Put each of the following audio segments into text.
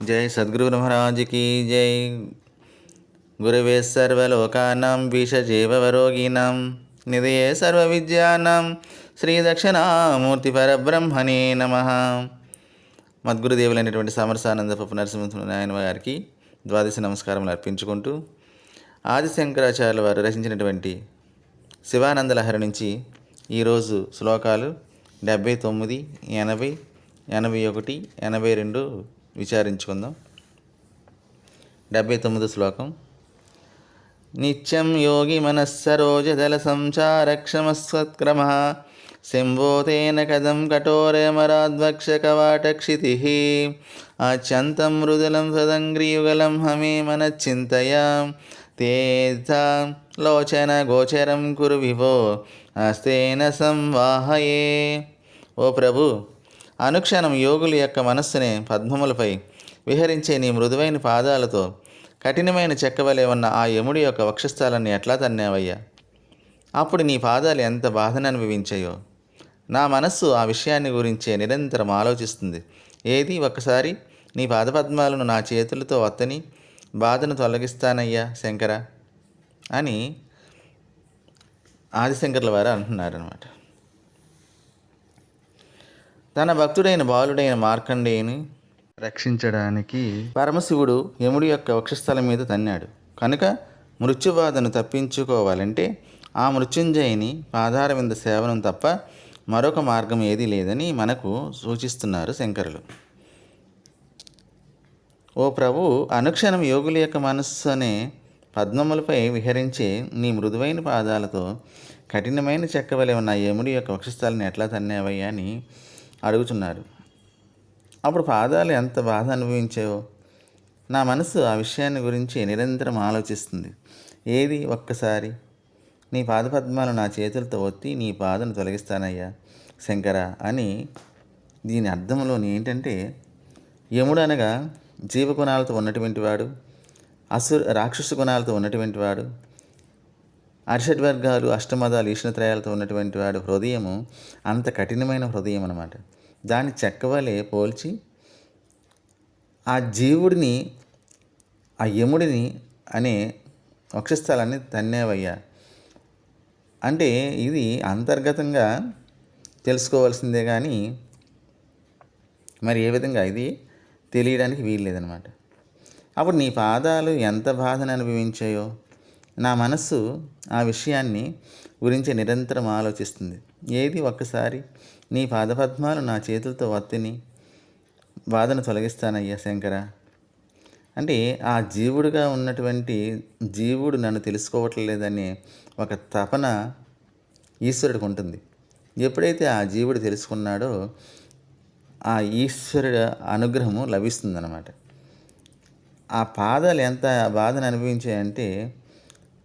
जय सद्गुरु महाराज की जय। गुरवे सर्वलोकानां विषजेवरोगिणां निधये सर्वविद्यानां శ్రీదక్షిణామూర్తిపరబ్రహ్మణే నమః. మద్గురుదేవులైనటువంటి సమరసానందపు నరసింహ నాయన గారికి ద్వాదశి నమస్కారములు అర్పించుకుంటూ ఆదిశంకరాచార్యుల వారు రచించినటువంటి శివానందలహరి నుంచి ఈరోజు శ్లోకాలు 79, 80, 81, 82 విచారించుకుందాం. 79 శ్లోకం. నిత్యం యోగి మనస్సరోజదల సంచారక్షమస్వత్క్రమ శంభోతేన కథం కఠోరమరాద్వక్షకవాటక్షితి అత్యంతం మృదులం సదంగ్రియుగలం హమే మనశ్చింతయా లోచన గోచరం కురు విభో హస్తేన సంవాహయే. ఓ ప్రభు, అనుక్షణం యోగుల యొక్క మనస్సునే పద్మములపై విహరించే నీ మృదువైన పాదాలతో కఠినమైన చెక్కవలే ఉన్న ఆ యముడి యొక్క వక్షస్థలాన్ని ఎట్లా తన్నావయ్యా? అప్పుడు నీ పాదాలు ఎంత బాధను అనుభవించాయో. నా మనస్సు ఆ విషయాన్ని గురించే నిరంతరం ఆలోచిస్తుంది. ఏది ఒక్కసారి నీ పాదపద్మాలను నా చేతులతో వత్తని బాధను తొలగిస్తానయ్యా శంకర అని ఆదిశంకర్ల వారు అంటున్నారనమాట. తన భక్తుడైన బాలుడైన మార్కండేయుని రక్షించడానికి పరమశివుడు యముడి యొక్క వక్షస్థలం మీద తన్నాడు కనుక మృత్యుబాధను తప్పించుకోవాలంటే ఆ మృత్యుంజయుని పాదార వింద సేవనం తప్ప మరొక మార్గం ఏదీ లేదని మనకు సూచిస్తున్నారు శంకరులు. ఓ ప్రభు, అనుక్షణం యోగుల యొక్క మనస్సు అనే పద్మములపై విహరించే నీ మృదువైన పాదాలతో కఠినమైన చెక్కవలే ఉన్న యముడి యొక్క వక్షస్థలాన్ని ఎట్లా తన్నావయ్యా అని అడుగుతున్నారు. అప్పుడు పాదాలు ఎంత బాధ అనుభవించావో. నా మనసు ఆ విషయాన్ని గురించి నిరంతరం ఆలోచిస్తుంది. ఏది ఒక్కసారి నీ పాదపద్మాలు నా చేతులతో ఒత్తి నీ బాధను తొలగిస్తానయ్యా శంకర అని. దీని అర్థంలోని ఏంటంటే, యముడు అనగా జీవగుణాలతో ఉన్నటువంటి వాడు, రాక్షస గుణాలతో ఉన్నటువంటి వాడు, అరిషడ్వర్గాలు, అష్టమదాలు, ఈష్ణత్రయాలతో ఉన్నటువంటి వాడు. హృదయము అంత కఠినమైన హృదయం అన్నమాట. దాన్ని చెక్కవలే పోల్చి ఆ జీవుడిని, ఆ యముడిని అనే వక్షస్థలాన్ని తన్నేవయ్యా అంటే ఇది అంతర్గతంగా తెలుసుకోవాల్సిందే కానీ మరి ఏ విధంగా ఇది తెలియడానికి వీల్లేదనమాట. అప్పుడు నీ పాదాలు ఎంత బాధను అనుభవించాయో. నా మనస్సు ఆ విషయాన్ని గురించి నిరంతరం ఆలోచిస్తుంది. ఏది ఒక్కసారి నీ పాదపద్మాలు నా చేతులతో వత్తిని బాధను తొలగిస్తానయ్యా శంకర అంటే ఆ జీవుడుగా ఉన్నటువంటి జీవుడు నన్ను తెలుసుకోవట్లేదనే ఒక తపన ఈశ్వరుడికి ఉంటుంది. ఎప్పుడైతే ఆ జీవుడు తెలుసుకున్నాడో ఆ ఈశ్వరుడు అనుగ్రహము లభిస్తుందన్నమాట. ఆ పాదాలు ఎంత బాధను అనుభవించాయంటే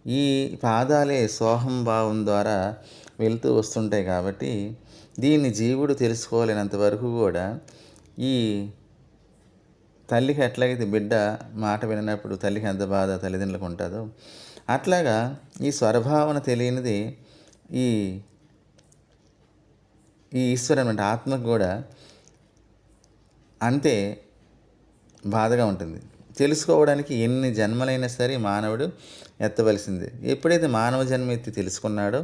ఈ పాదాలే సోహం భావం ద్వారా వెళ్తూ వస్తుంటాయి కాబట్టి దీన్ని జీవుడు తెలుసుకోలేనంత వరకు కూడా ఈ తల్లికి ఎట్లాగైతే బిడ్డ మాట వినప్పుడు తల్లికి ఎంత బాధ తల్లిదండ్రులకు ఉంటుందో అట్లాగా ఈ స్వరభావన తెలియనిది ఈ ఈశ్వరం అంటే ఆత్మకు కూడా అంతే బాధగా ఉంటుంది. తెలుసుకోవడానికి ఎన్ని జన్మలైనా సరే మానవుడు ఎత్తవలసిందే. ఎప్పుడైతే మానవ జన్మ ఎత్తి తెలుసుకున్నాడో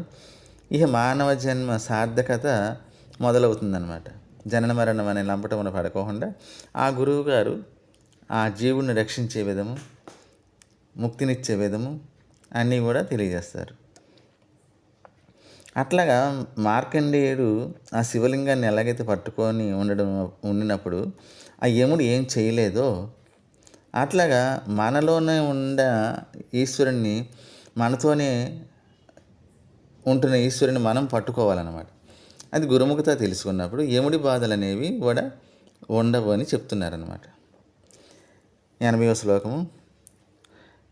ఇక మానవ జన్మ సార్థకత మొదలవుతుందన్నమాట. జనన మరణం అనే లంపటమున పడుకోకుండా ఆ గురువు గారు ఆ జీవుడిని రక్షించే విధము, ముక్తినిచ్చే విధము అన్నీ కూడా తెలియజేస్తారు. అట్లాగా మార్కండేయుడు ఆ శివలింగాన్ని ఎలాగైతే పట్టుకొని ఉండినప్పుడు ఆ యముడు ఏం చేయలేదో అట్లాగా మనలోనే ఉన్న ఈశ్వరుణ్ణి, మనతోనే ఉంటున్న ఈశ్వరుని మనం పట్టుకోవాలన్నమాట. అది గురుముఖత తెలుసుకున్నప్పుడు యముడి బాధలు అనేవి కూడా ఉండవు అని చెప్తున్నారన్నమాట. 80వ శ్లోకము.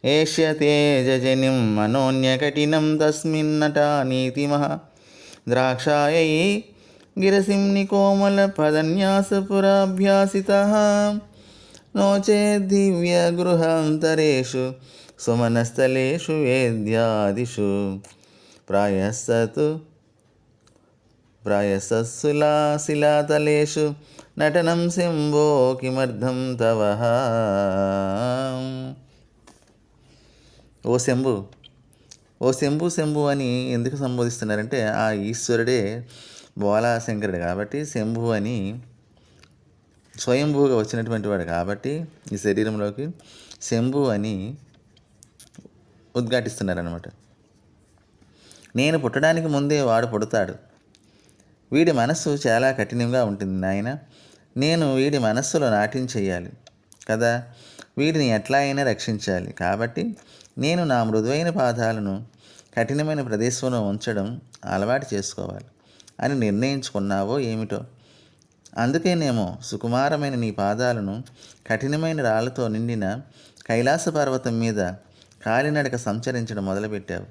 ఏష్యతేజనిం మనోన్యకఠినం తస్మిన్నట నీతిమః ద్రాక్షాయై గిరసింని కోమల పదన్యాసపురాభ్యాసితః నోచేద్దివ్య గృహాంతరేషు సుమనస్థలేషు వేద్యాదిషు ప్రాయస్సత్సులాశిలాతలేషు నటనం శంభో కిమర్థం తవ. ఓ శంభు, ఓ శంభు శంభు అని ఎందుకు సంబోధిస్తున్నారంటే ఆ ఈశ్వరుడే బోలాశంకరుడు కాబట్టి శంభు అని స్వయంభూగా వచ్చినటువంటి వాడు కాబట్టి ఈ శరీరంలోకి శంభు అని ఉద్ఘాటిస్తున్నారనమాట. నేను పుట్టడానికి ముందే వాడు పుడతాడు. వీడి మనస్సు చాలా కఠినంగా ఉంటుంది నాయన. నేను వీడి మనస్సులో నాట్యం చేయాలి కదా, వీడిని ఎట్లా అయినా రక్షించాలి. కాబట్టి నేను నా మృదువైన పాదాలను కఠినమైన ప్రదేశంలో ఉంచడం అలవాటు చేసుకోవాలి అని నిర్ణయించుకున్నావో ఏమిటో. అందుకేనేమో సుకుమారమైన నీ పాదాలను కఠినమైన రాళ్లతో నిండిన కైలాస పర్వతం మీద కాలినడక సంచరించడం మొదలుపెట్టావు.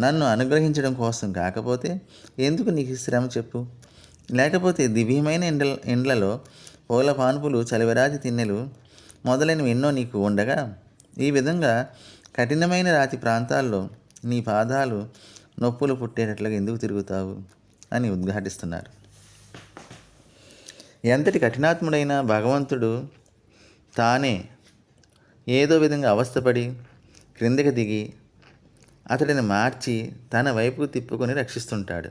నన్ను అనుగ్రహించడం కోసం కాకపోతే ఎందుకు నీకు శ్రమ చెప్పు. లేకపోతే దివ్యమైన ఇండ్లలో పూల పాన్పులు, చలివరాతి తిన్నెలు మొదలైనవి ఎన్నో నీకు ఉండగా ఈ విధంగా కఠినమైన రాతి ప్రాంతాల్లో నీ పాదాలు నొప్పులు పుట్టేటట్లుగా ఎందుకు తిరుగుతావు అని ఉద్ఘాటిస్తున్నారు. ఎంతటి కఠినాత్ముడైన భగవంతుడు తానే ఏదో విధంగా అవస్థపడి క్రిందకి దిగి అతడిని మార్చి తన వైపు తిప్పుకొని రక్షిస్తుంటాడు.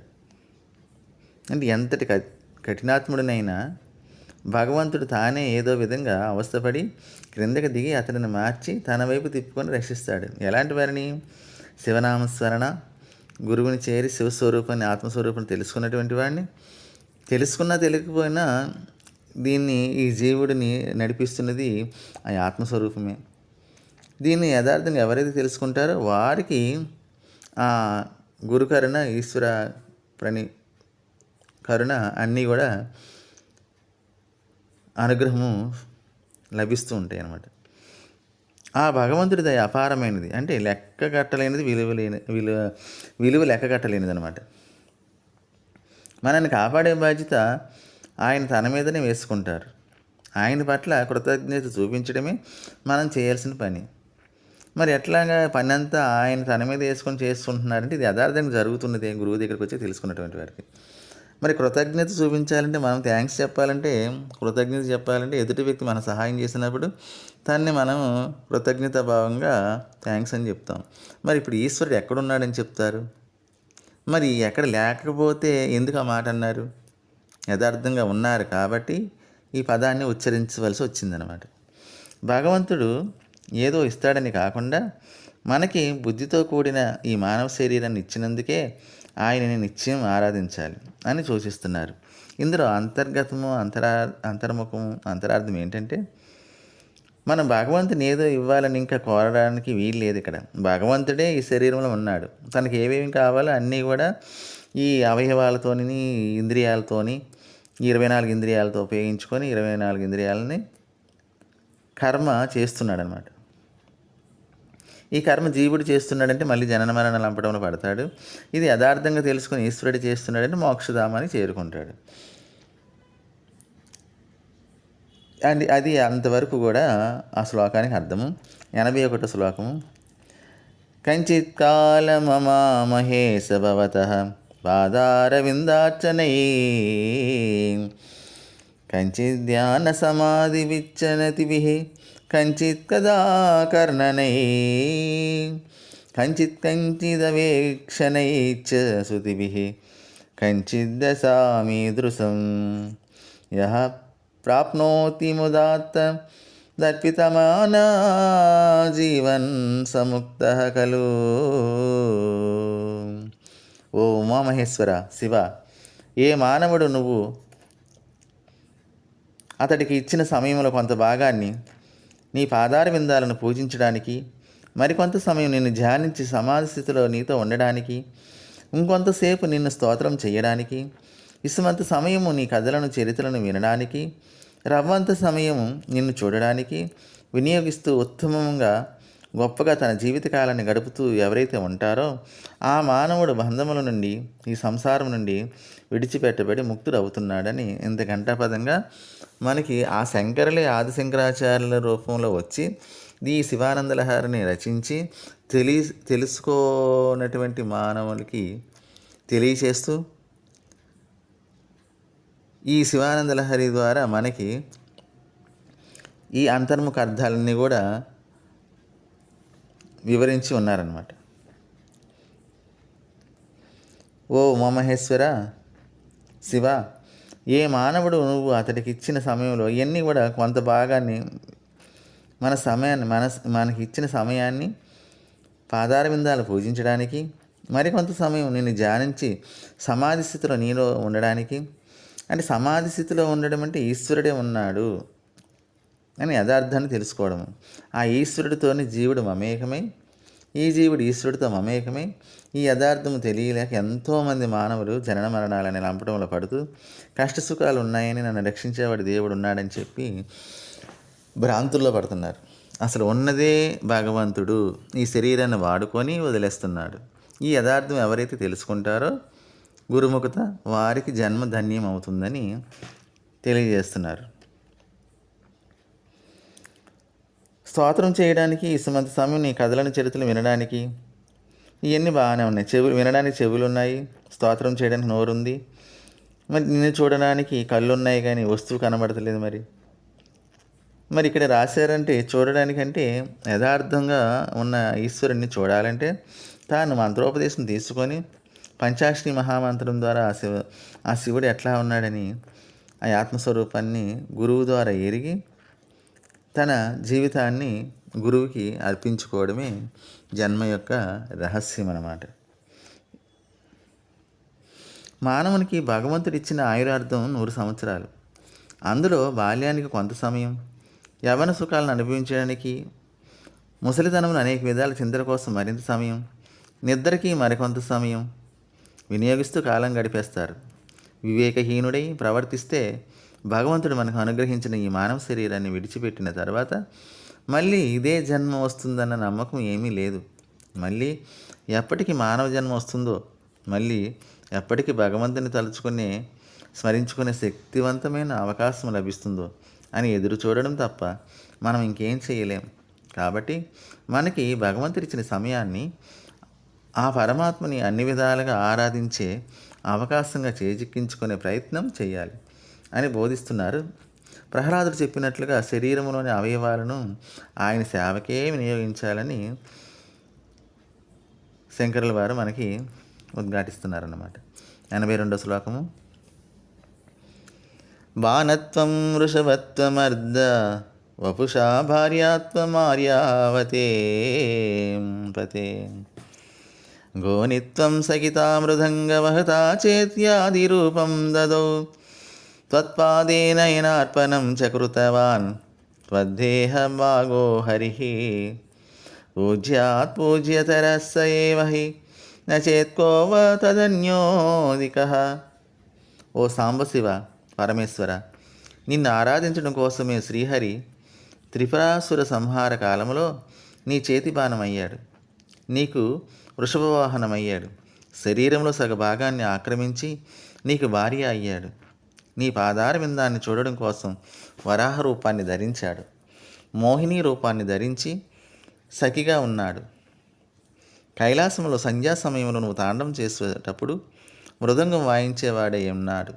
అంటే ఎంతటి కఠినాత్ముడినైనా భగవంతుడు తానే ఏదో విధంగా అవస్థపడి క్రిందకి దిగి అతడిని మార్చి తన వైపు తిప్పుకొని రక్షిస్తాడు. ఎలాంటి వారిని? శివనామస్మరణ, గురువుని చేరి శివస్వరూపాన్ని, ఆత్మస్వరూపాన్ని తెలుసుకున్నటువంటి వాడిని. తెలుసుకున్నా తెలియకపోయినా దీన్ని, ఈ జీవుడిని నడిపిస్తున్నది ఆ ఆత్మస్వరూపమే. దీన్ని యథార్థంగా ఎవరైతే తెలుసుకుంటారో వారికి ఆ గురుకరుణ, ఈశ్వర కరుణ అన్నీ కూడా అనుగ్రహము లభిస్తూ ఉంటాయి అన్నమాట. ఆ భగవంతుడి దయ అపారమైనది, అంటే లెక్క కట్టలేనిది, విలువ లెక్క కట్టలేనిది అనమాట. మనల్ని కాపాడే బాధ్యత ఆయన తన మీదనే వేసుకుంటారు. ఆయన పట్ల కృతజ్ఞత చూపించడమే మనం చేయాల్సిన పని. మరి ఎట్లాగా పని అంతా ఆయన తన మీద వేసుకొని చేస్తుంటున్నారంటే ఇది యథార్థంగా జరుగుతున్నది గురువు దగ్గరికి వచ్చి తెలుసుకున్నటువంటి వారికి. మరి కృతజ్ఞత చూపించాలంటే, మనం థ్యాంక్స్ చెప్పాలంటే, కృతజ్ఞత చెప్పాలంటే ఎదుటి వ్యక్తి మన సహాయం చేసినప్పుడు తన్ని మనం కృతజ్ఞత భావంగా థ్యాంక్స్ అని చెప్తాం. మరి ఇప్పుడు ఈశ్వరుడు ఎక్కడున్నాడని చెప్తారు? మరి ఎక్కడ లేకపోతే ఎందుకు ఆ మాట అన్నారు? యథార్థంగా ఉన్నారు కాబట్టి ఈ పదాన్ని ఉచ్చరించవలసి వచ్చిందనమాట. భగవంతుడు ఏదో ఇస్తాడని కాకుండా మనకి బుద్ధితో కూడిన ఈ మానవ శరీరాన్ని ఇచ్చినందుకే ఆయనని నిత్యం ఆరాధించాలి అని సూచిస్తున్నారు. ఇందులో అంతర్గతము, అంతర్ముఖము, అంతరార్థం ఏంటంటే, మనం భగవంతుని ఏదో ఇవ్వాలని ఇంకా కోరడానికి వీలు లేదు. ఇక్కడ భగవంతుడే ఈ శరీరంలో ఉన్నాడు. తనకి ఏమేమి కావాలో అన్నీ కూడా ఈ అవయవాలతోని, ఇంద్రియాలతోని, 24 ఇంద్రియాలతో ఉపయోగించుకొని 24 ఇంద్రియాలని కర్మ చేస్తున్నాడు అనమాట. ఈ కర్మ జీవుడు చేస్తున్నాడంటే మళ్ళీ జనన మరణ లంపడంలో పడతాడు. ఇది యథార్థంగా తెలుసుకొని ఈశ్వరుడు చేస్తున్నాడంటే మోక్షధామాన్ని చేరుకుంటాడు. అండ్ అది అంతవరకు కూడా ఆ శ్లోకానికి అర్థము. 81వ శ్లోకము. కంచిత్ కాలమమామహేశ భవతః పాదారవిందార్చనై కంచిత్ ధ్యాన సమాధి విచ్చనతిభిః కంచిత్ కదా కర్ణనై కంచిత్ కంచిదవేక్షణైశ్చ శృతిభిః కంచిద్దశామీదృశం యః ప్రాప్నోతి ముదాత్త దర్పితమానా జీవన్ సముక్తః ఖలు. ఓ ఉమామహేశ్వర శివ, ఏ మానవుడు నువ్వు అతడికి ఇచ్చిన సమయంలో కొంత భాగాన్ని నీ పాదార విందాలను పూజించడానికి, మరికొంత సమయం నిన్ను ధ్యానించి సమాధి స్థితిలో నీతో ఉండడానికి, ఇంకొంతసేపు నిన్ను స్తోత్రం చేయడానికి, ఇసుమంత సమయము నీ కథలను, చరిత్రలను వినడానికి, రవ్వంత సమయము నిన్ను చూడడానికి వినియోగిస్తూ ఉత్తమంగా గొప్పగా తన జీవితకాలాన్ని గడుపుతూ ఎవరైతే ఉంటారో ఆ మానవుడు బంధముల నుండి, ఈ సంసారం నుండి విడిచిపెట్టబడి ముక్తుడు అవుతున్నాడని ఇంత ఘంటాపదంగా మనకి ఆ శంకరులే ఆదిశంకరాచార్యుల రూపంలో వచ్చి ఈ శివానందలహరిని రచించి తెలుసుకోనటువంటి మానవులకి తెలియచేస్తూ ఈ శివానంద లహరి ద్వారా మనకి ఈ అంతర్ముఖ అర్థాలన్నీ కూడా వివరించి ఉన్నారన్నమాట. ఓ ఉమామహేశ్వర శివ, ఏ మానవుడు నువ్వు అతడికి ఇచ్చిన సమయంలో ఇవన్నీ కూడా కొంత భాగాన్ని మనకి ఇచ్చిన సమయాన్ని పాదార విందాలు పూజించడానికి, మరికొంత సమయం నిన్ను ధ్యానించి సమాధి స్థితిలో నీలో ఉండడానికి, అంటే సమాధి స్థితిలో ఉండడం అంటే ఈశ్వరుడే ఉన్నాడు అని యథార్థాన్ని తెలుసుకోవడం. ఆ ఈశ్వరుడితోని జీవుడు మమేకమై, ఈ జీవుడు ఈశ్వరుడితో మమేకమై, ఈ యథార్థము తెలియలేక ఎంతోమంది మానవులు జనన మరణాలని లంపటంలో పడుతూ కష్టసుఖాలు ఉన్నాయని నన్ను రక్షించేవాడు దేవుడు ఉన్నాడని చెప్పి భ్రాంతుల్లో పడుతున్నారు. అసలు ఉన్నదే భగవంతుడు ఈ శరీరాన్ని వాడుకొని వదిలేస్తున్నాడు. ఈ యథార్థం ఎవరైతే తెలుసుకుంటారో గురుముఖత, వారికి జన్మ ధన్యం అవుతుందని తెలియజేస్తున్నారు. స్తోత్రం చేయడానికి ఇసుమంత సమయం నీ కథలను చరిత్రలు వినడానికి ఇవన్నీ బాగానే ఉన్నాయి. వినడానికి చెవులు ఉన్నాయి, స్తోత్రం చేయడానికి నోరుంది, మరి నిన్ను చూడడానికి కళ్ళు ఉన్నాయి, కానీ వస్తువు కనబడతలేదు. మరి ఇక్కడ రాశారంటే చూడడానికంటే యథార్థంగా ఉన్న ఈశ్వరుణ్ణి చూడాలంటే తాను మంత్రోపదేశం తీసుకొని పంచాక్షరి మహామంత్రం ద్వారా ఆ శివుడు ఎట్లా ఉన్నాడని ఆ ఆత్మస్వరూపాన్ని గురువు ద్వారా ఎరిగి తన జీవితాన్ని గురువుకి అర్పించుకోవడమే జన్మ యొక్క రహస్యం అన్నమాట. మానవునికి భగవంతుడిచ్చిన ఆయురార్థం 100 సంవత్సరాలు. అందులో బాల్యానికి కొంత సమయం, యవ్వన సుఖాలను అనుభవించడానికి, ముసలితనమును అనేక విధాల చింతన కోసం మరింత సమయం, నిద్రకి మరికొంత సమయం వినియోగిస్తూ కాలం గడిపేస్తారు. వివేకహీనుడై ప్రవర్తిస్తే భగవంతుడు మనకు అనుగ్రహించిన ఈ మానవ శరీరాన్ని విడిచిపెట్టిన తర్వాత మళ్ళీ ఇదే జన్మ వస్తుందన్న నమ్మకం ఏమీ లేదు. మళ్ళీ ఎప్పటికి మానవ జన్మ వస్తుందో, మళ్ళీ ఎప్పటికీ భగవంతుని స్మరించుకునే శక్తివంతమైన అవకాశం లభిస్తుందో అని ఎదురు చూడడం తప్ప మనం ఇంకేం చేయలేం. కాబట్టి మనకి భగవంతుడిచ్చిన సమయాన్ని ఆ పరమాత్మని అన్ని విధాలుగా ఆరాధించే అవకాశంగా చేజిక్కించుకునే ప్రయత్నం చేయాలి అని బోధిస్తున్నారు. ప్రహ్లాదుడు చెప్పినట్లుగా శరీరంలోని అవయవాలను ఆయన సేవకే వినియోగించాలని శంకరుల వారు మనకి ఉద్ఘాటిస్తున్నారన్నమాట. 82వ శ్లోకము. బాణత్వం వృషభత్వమర్ధ వపుషా భార్యాత్వమార్యావతే పతే గోనిత్వం సకితా మృదంగవహతా చేత్యాదిరూపం దదౌ త్వత్పాదేనయనార్పణం చ కృతవాన్ త్వద్దేహభాగో హరిః పూజ్యాత్ పూజ్యతరः స ఏవ హి న చేత్కోవ తదన్యోదికః. ఓ సాంబశివ పరమేశ్వర, నిన్ను ఆరాధించడం కోసమే శ్రీహరి త్రిపురాసుర సంహార కాలంలో నీ చేతి బాణమయ్యాడు, నీకు వృషభ వాహనమయ్యాడు, శరీరంలో సగభాగాన్ని ఆక్రమించి నీకు భార్య అయ్యాడు, నీ పాదార విందాన్ని చూడడం కోసం వరాహ రూపాన్ని ధరించాడు, మోహిని రూపాన్ని ధరించి సఖిగా ఉన్నాడు. కైలాసంలో సంధ్యా సమయంలో నువ్వు తాండవం చేసేటప్పుడు మృదంగం వాయించేవాడే ఉన్నాడు.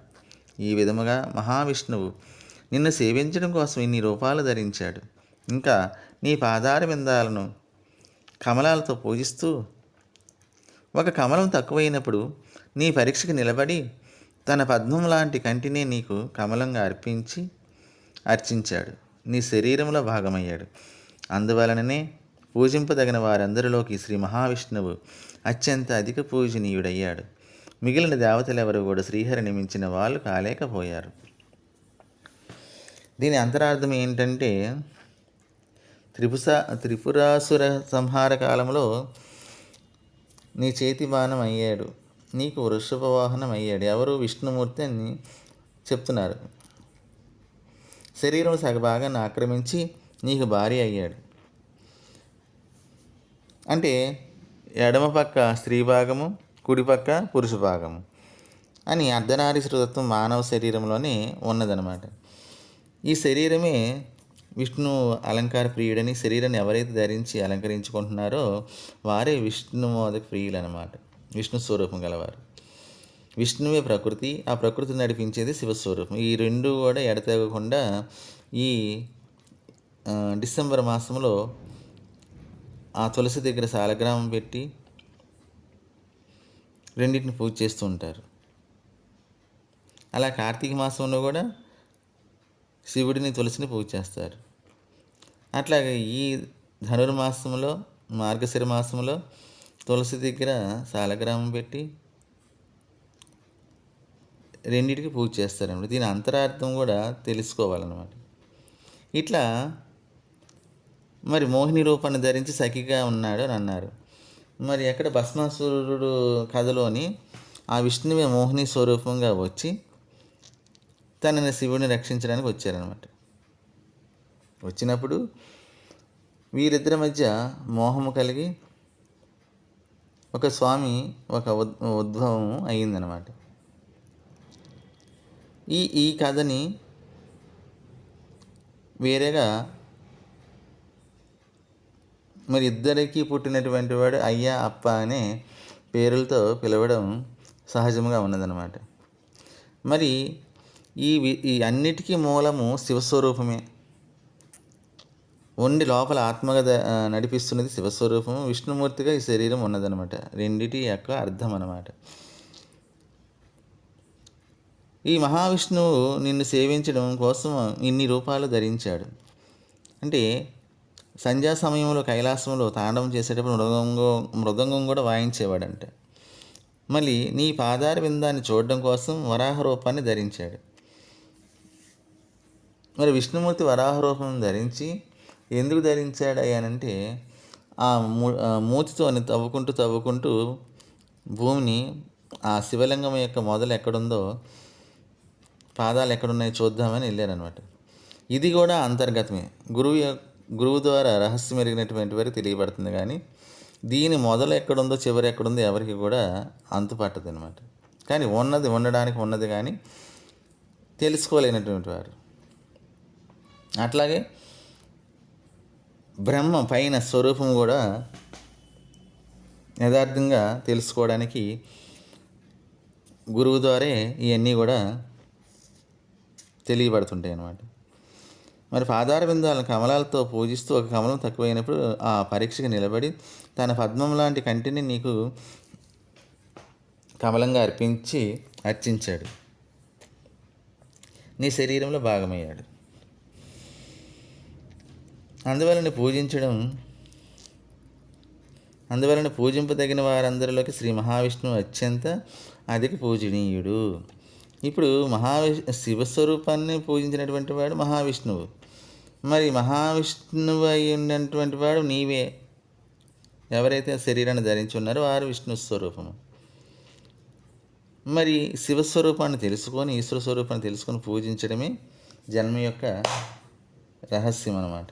ఈ విధముగా మహావిష్ణువు నిన్ను సేవించడం కోసం ఇన్ని రూపాలు ధరించాడు. ఇంకా నీ పాదార విందాలను కమలాలతో పూజిస్తూ ఒక కమలం తక్కువైనప్పుడు నీ పరీక్షకు నిలబడి తన పద్మం లాంటి కంటినే నీకు కమలంగా అర్చించాడు, నీ శరీరంలో భాగమయ్యాడు. అందువలననే పూజింపదగిన వారందరిలోకి శ్రీ మహావిష్ణువు అత్యంత అధిక పూజనీయుడయ్యాడు. మిగిలిన దేవతలెవరు కూడా శ్రీహరిని మించిన వాళ్ళు కాలేకపోయారు. దీని అంతరార్థం ఏంటంటే, త్రిపురాసుర సంహార కాలంలో నీ చేతి బాణం అయ్యాడు, నీకు వృషభ వాహనం అయ్యాడు. ఎవరు? విష్ణుమూర్తి అని చెప్తున్నారు. శరీరం సగభాగాన్ని ఆక్రమించి నీకు భార్య అయ్యాడు. అంటే ఎడమ పక్క స్త్రీ భాగము, కుడిపక్క పురుష భాగము అని అర్ధనారీశ్వరత్వం మానవ శరీరంలోనే ఉన్నదనమాట. ఈ శరీరమే విష్ణు అలంకార ప్రియుడని, శరీరాన్ని ఎవరైతే ధరించి అలంకరించుకుంటున్నారో వారే విష్ణుమోదక ప్రియులు అనమాట, విష్ణు స్వరూపం గలవారు. విష్ణువే ప్రకృతి, ఆ ప్రకృతి నడిపించేది శివస్వరూపం. ఈ రెండు కూడా ఎడతెగకుండా ఈ డిసెంబర్ మాసంలో ఆ తులసి దగ్గర సాలగ్రామం పెట్టి రెండింటిని పూజ చేస్తూ ఉంటారు. అలా కార్తీక మాసంలో కూడా శివుడిని తులసిని పూజ చేస్తారు. అట్లాగే ఈ ధనుర్మాసంలో మార్గశిర మాసంలో తులసి దగ్గర సాలగ్రామం పెట్టి రెండింటికి పూజ చేస్తారన్నమాట. దీని అంతరార్థం కూడా తెలుసుకోవాలన్నమాట. ఇట్లా మరి మోహిని రూపాన్ని ధరించి సఖిగా ఉన్నాడు అని అన్నారు. మరి ఎక్కడ భస్మాసురుడు కథలోని ఆ విష్ణువే మోహిని స్వరూపంగా వచ్చి తనని శివుడిని రక్షించడానికి వచ్చారనమాట. వచ్చినప్పుడు వీరిద్దరి మధ్య మోహము కలిగి ఒక స్వామి ఒక ఉద్భవం అయ్యిందనమాట. ఈ కథని వేరేగా మరి ఇద్దరికి పుట్టినటువంటి వాడు అయ్యా అప్ప అనే పేరులతో పిలవడం సహజంగా ఉన్నదన్నమాట. మరి ఈ అన్నిటికీ మూలము శివస్వరూపమే. ఉండి లోపల ఆత్మగా నడిపిస్తున్నది శివస్వరూపము. విష్ణుమూర్తిగా ఈ శరీరం ఉన్నదనమాట. రెండిటి యొక్క అర్థం అన్నమాట. ఈ మహావిష్ణువు నిన్ను సేవించడం కోసం ఇన్ని రూపాలు ధరించాడు. అంటే సంధ్యా సమయంలో కైలాసంలో తాండవం చేసేటప్పుడు మృదంగం కూడా వాయించేవాడంట. మళ్ళీ నీ పాదార విందాన్ని చూడడం కోసం వరాహ రూపాన్ని ధరించాడు. మరి విష్ణుమూర్తి వరాహ రూపం ధరించి ఎందుకు ధరించాడు అయ్యానంటే ఆ మూతితో తవ్వుకుంటూ భూమిని ఆ శివలింగం యొక్క మొదలు ఎక్కడుందో, పాదాలు ఎక్కడున్నాయో చూద్దామని వెళ్ళారనమాట. ఇది కూడా అంతర్గతమే. గురువు ద్వారా రహస్యం ఎరిగినటువంటి వారికి తెలియబడుతుంది. కానీ దీని మొదలు ఎక్కడుందో చివరి ఎక్కడుందో ఎవరికి కూడా అంతుపట్టదు అనమాట. కానీ ఉండడానికి ఉన్నది కానీ తెలుసుకోలేనటువంటి వారు. అట్లాగే బ్రహ్మ పైన స్వరూపం కూడా యథార్థంగా తెలుసుకోవడానికి గురువు ద్వారా ఇవన్నీ కూడా తెలియబడుతుంటాయి అన్నమాట. మరి పాదార బిందాలను కమలాలతో పూజిస్తూ ఒక కమలం తక్కువైనప్పుడు ఆ పరీక్షకు నిలబడి తన పద్మం లాంటి కంటిని నీకు కమలంగా అర్చించాడు. నీ శరీరంలో భాగమయ్యాడు. అందువలన పూజింపదగిన వారందరిలోకి శ్రీ మహావిష్ణువు అత్యంత అధిక పూజనీయుడు. ఇప్పుడు శివస్వరూపాన్ని పూజించినటువంటి వాడు మహావిష్ణువు. మరి మహావిష్ణువు అయి ఉన్నటువంటి వాడు నీవే. ఎవరైతే శరీరాన్ని ధరించి ఉన్నారో వారు విష్ణు స్వరూపము. మరి శివస్వరూపాన్ని తెలుసుకొని ఈశ్వర స్వరూపాన్ని తెలుసుకొని పూజించడమే జన్మ యొక్క రహస్యం అన్నమాట.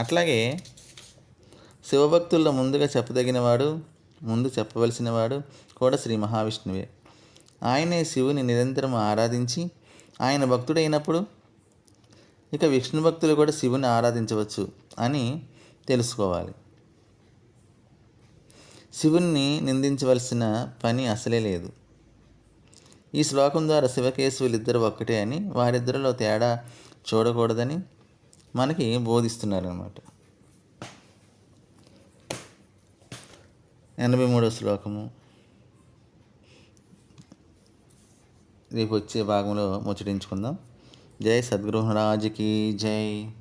అట్లాగే శివభక్తుల్లో ముందు చెప్పవలసిన వాడు కూడా శ్రీ మహావిష్ణువే. ఆయనే శివుని నిరంతరం ఆరాధించి ఆయన భక్తుడైనప్పుడు ఇక విష్ణు భక్తులు కూడా శివుని ఆరాధించవచ్చు అని తెలుసుకోవాలి. శివుణ్ణి నిందించవలసిన పని అసలే లేదు. ఈ శ్లోకం ద్వారా శివకేశవులు ఇద్దరు ఒక్కటే అని, వారిద్దరిలో తేడా చూడకూడదని మనకి బోధిస్తున్నారన్నమాట. 83వ శ్లోకము రేపు వచ్చే భాగంలో ముచ్చటించుకుందాం. జై సద్గురు మహారాజ్కి జై.